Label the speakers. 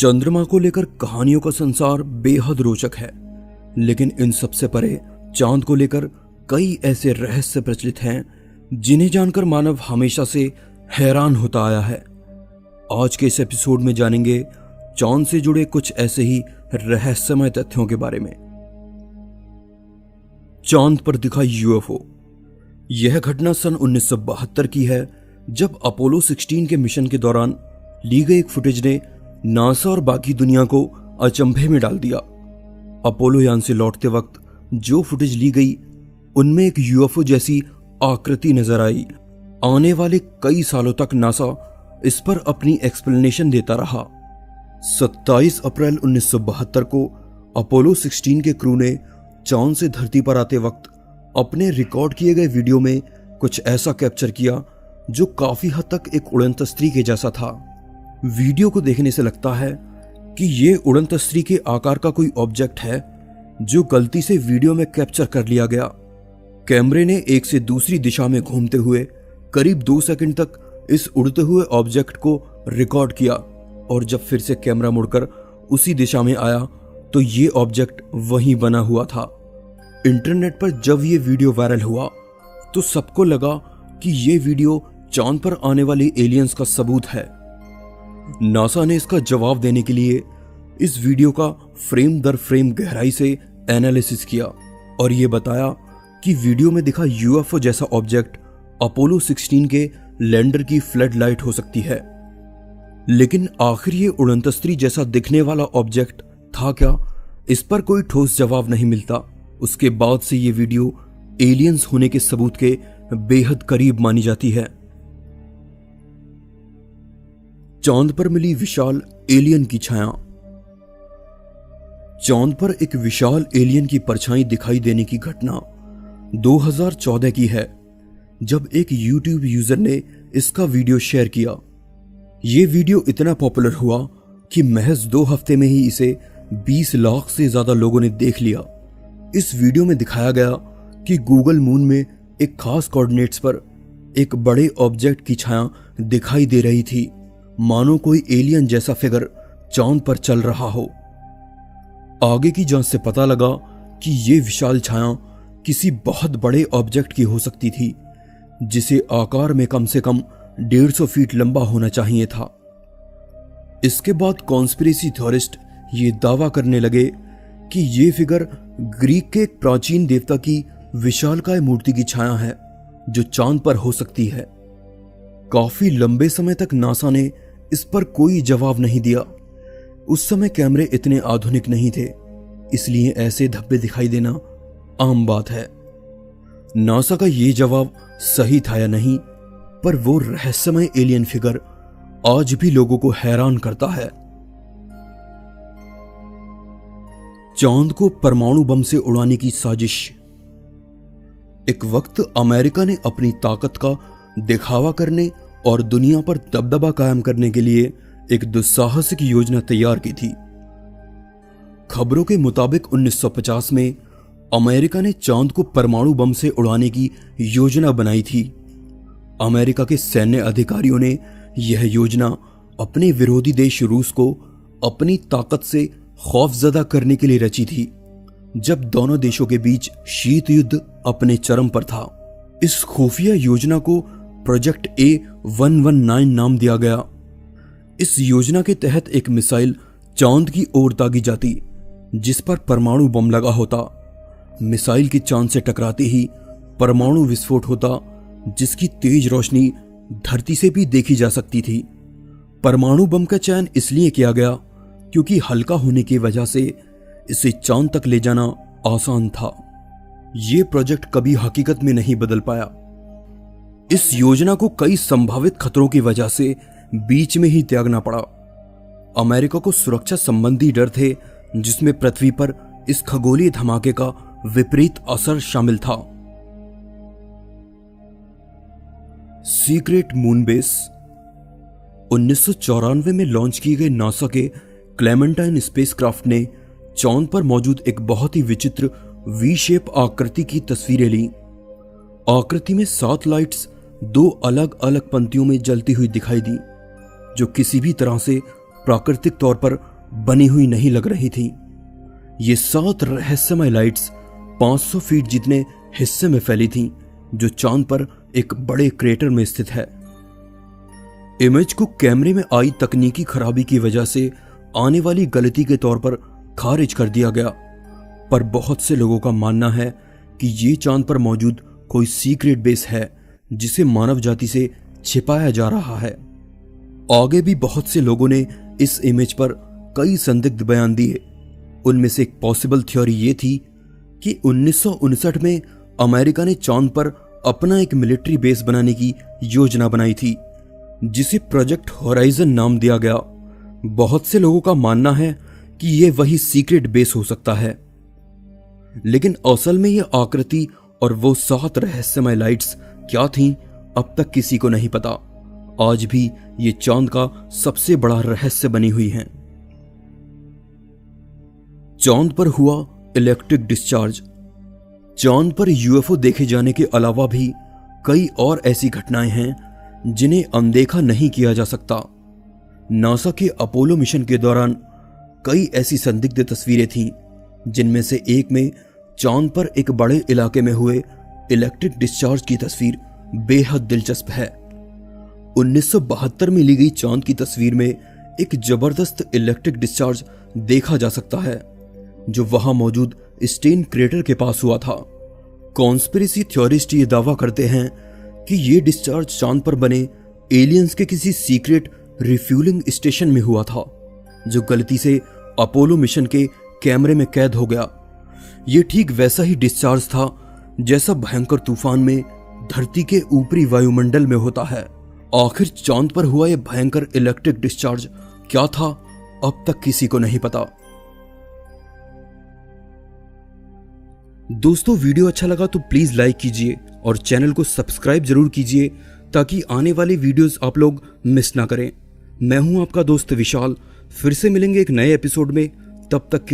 Speaker 1: चंद्रमा को लेकर कहानियों का संसार बेहद रोचक है, लेकिन इन सबसे परे चांद को लेकर कई ऐसे रहस्य प्रचलित हैं जिन्हें जानकर मानव हमेशा से हैरान होता आया है। आज के इस एपिसोड में जानेंगे चांद से जुड़े कुछ ऐसे ही रहस्यमय तथ्यों के बारे में। चांद पर दिखा यूएफओ। यह घटना सन 1972 की है, जब अपोलो 16 के मिशन के दौरान ली गई एक फुटेज ने नासा और बाकी दुनिया को अचंभे में डाल दिया। अपोलो यान से लौटते वक्त जो फुटेज ली गई उनमें एक यूएफओ जैसी आकृति नजर आई। आने वाले कई सालों तक नासा इस पर अपनी एक्सप्लेनेशन देता रहा। 27 अप्रैल 1972 को अपोलो 16 के क्रू ने चांद से धरती पर आते वक्त अपने रिकॉर्ड किए गए वीडियो में कुछ ऐसा कैप्चर किया जो काफी हद तक एक उड़न तस्तरी के जैसा था। वीडियो को देखने से लगता है कि ये उड़न तस्तरी के आकार का कोई ऑब्जेक्ट है जो गलती से वीडियो में कैप्चर कर लिया गया। कैमरे ने एक से दूसरी दिशा में घूमते हुए करीब 2 सेकंड तक इस उड़ते हुए ऑब्जेक्ट को रिकॉर्ड किया, और जब फिर से कैमरा मुड़कर उसी दिशा में आया तो ये ऑब्जेक्ट वहीं बना हुआ था। इंटरनेट पर जब ये वीडियो वायरल हुआ तो सबको लगा कि ये वीडियो चांद पर आने वाले एलियंस का सबूत है। नासा ने इसका जवाब देने के लिए इस वीडियो का फ्रेम दर फ्रेम गहराई से एनालिसिस किया और ये बताया कि वीडियो में दिखा यूएफओ जैसा ऑब्जेक्ट अपोलो 16 के लैंडर की फ्लड लाइट हो सकती है। लेकिन आखिर ये उड़न तस्तरी जैसा दिखने वाला ऑब्जेक्ट था क्या? इस पर कोई ठोस जवाब नहीं मिलता। उसके बाद से ये वीडियो एलियंस होने के सबूत के बेहद करीब मानी जाती है। चांद पर मिली विशाल एलियन की छाया। चांद पर एक विशाल एलियन की परछाई दिखाई देने की घटना 2014 की है, जब एक YouTube यूजर ने इसका वीडियो शेयर किया। यह वीडियो इतना पॉपुलर हुआ कि महज 2 हफ्ते में ही इसे 20 लाख से ज्यादा लोगों ने देख लिया। इस वीडियो में दिखाया गया कि गूगल मून में एक खास कोऑर्डिनेट्स पर एक बड़े ऑब्जेक्ट की छाया दिखाई दे रही थी, मानो कोई एलियन जैसा फिगर चांद पर चल रहा हो। आगे की जांच से पता लगा कि यह विशाल छाया किसी बहुत बड़े ऑब्जेक्ट की हो सकती थी, जिसे आकार में कम से कम 150 फीट लंबा होना चाहिए था। इसके बाद कॉन्स्पिरेसी थ्योरिस्ट ये दावा करने लगे कि यह फिगर ग्रीक के एक प्राचीन देवता की विशालकाय मूर्ति की छाया है जो चांद पर हो सकती है। काफी लंबे समय तक नासा ने इस पर कोई जवाब नहीं दिया। उस समय कैमरे इतने आधुनिक नहीं थे, इसलिए ऐसे धब्बे दिखाई देना आम बात है। नासा का ये जवाब सही था या नहीं, पर वो रहस्यमय एलियन फिगर आज भी लोगों को हैरान करता है। चांद को परमाणु बम से उड़ाने की साजिश। एक वक्त अमेरिका ने अपनी ताकत का दिखावा करने और दुनिया पर दबदबा कायम करने के लिए एक दुस्साहसिक योजना तैयार की थी। खबरों के मुताबिक 1950 में अमेरिका ने चांद को परमाणु बम से उड़ाने की योजना बनाई थी। अमेरिका के सैन्य अधिकारियों ने यह योजना अपने विरोधी देश रूस को अपनी ताकत से खौफजदा करने के लिए रची थी, जब दोनों देशों के बीच शीत युद्ध अपने चरम पर था। इस खुफिया योजना को प्रोजेक्ट A119 नाम दिया गया। इस योजना के तहत एक मिसाइल चांद की ओर दागी जाती, जिस पर परमाणु बम लगा होता। मिसाइल की चांद से टकराते ही परमाणु विस्फोट होता, जिसकी तेज रोशनी धरती से भी देखी जा सकती थी। परमाणु बम का चयन इसलिए किया गया क्योंकि हल्का होने की वजह से इसे चांद तक ले जाना आसान था। यह प्रोजेक्ट कभी हकीकत में नहीं बदल पाया। इस योजना को कई संभावित खतरों की वजह से बीच में ही त्यागना पड़ा। अमेरिका को सुरक्षा संबंधी डर थे, जिसमें पृथ्वी पर इस खगोलीय धमाके का विपरीत असर शामिल था। Secret moon base. 1994 में लॉन्च किए गए नासा के क्लेमेंटाइन स्पेसक्राफ्ट ने चांद पर मौजूद एक बहुत ही विचित्र वी शेप आकृति की तस्वीरें ली। आकृति में 7 लाइट्स 2 अलग अलग पंक्तियों में जलती हुई दिखाई दी, जो किसी भी तरह से प्राकृतिक तौर पर बनी हुई नहीं लग रही थी। ये 7 रहस्यमय लाइट्स 500 फीट जितने हिस्से में फैली थीं, जो चांद पर एक बड़े क्रेटर में स्थित है। इमेज को कैमरे में आई तकनीकी खराबी की वजह से आने वाली गलती के तौर पर खारिज कर दिया गया, पर बहुत से लोगों का मानना है कि ये चांद पर मौजूद कोई सीक्रेट बेस है जिसे मानव जाति से छिपाया जा रहा है। आगे भी बहुत से लोगों ने इस इमेज पर कई संदिग्ध बयान दिए। उनमें से एक पॉसिबल थ्योरी ये थी कि 1959 में अमेरिका ने चांद पर अपना एक मिलिट्री बेस बनाने की योजना बनाई थी, जिसे प्रोजेक्ट होराइजन नाम दिया गया। बहुत से लोगों का मानना है कि यह वही सीक्रेट बेस हो सकता है, लेकिन असल में यह आकृति और वो 7 रहस्यमय लाइट्स क्या थीं, अब तक किसी को नहीं पता। आज भी ये चांद का सबसे बड़ा रहस्य बनी हुई हैं। चांद पर हुआ इलेक्ट्रिक डिस्चार्ज। चांद पर यूएफओ देखे जाने के अलावा भी कई और ऐसी घटनाएं हैं जिन्हें अनदेखा नहीं किया जा सकता। नासा के अपोलो मिशन के दौरान कई ऐसी संदिग्ध तस्वीरें थीं, जिनमें से एक में चांद पर एक बड़े इलाके में हुए इलेक्ट्रिक डिस्चार्ज की तस्वीर बेहद दिलचस्प है। 1972 में ली गई चांद की तस्वीर में एक जबरदस्त इलेक्ट्रिक डिस्चार्ज देखा जा सकता है, जो वहां मौजूद स्टेन क्रेटर के पास हुआ था। कॉन्स्पिरेसी थ्योरिस्ट ये दावा करते हैं कि ये डिस्चार्ज चांद पर बने एलियंस के किसी सीक्रेट रिफ्यूलिंग स्टेशन में हुआ था, जो गलती से अपोलो मिशन के कैमरे में कैद हो गया। ये ठीक वैसा ही डिस्चार्ज था जैसा भयंकर तूफान में धरती के ऊपरी वायुमंडल में होता है। आखिर चांद पर हुआ यह भयंकर इलेक्ट्रिक डिस्चार्ज क्या था, अब तक किसी को नहीं पता। दोस्तों, वीडियो अच्छा लगा तो प्लीज लाइक कीजिए और चैनल को सब्सक्राइब जरूर कीजिए ताकि आने वाली वीडियोस आप लोग मिस ना करें। मैं हूं आपका दोस्त विशाल। फिर से मिलेंगे एक नए एपिसोड में, तब तक के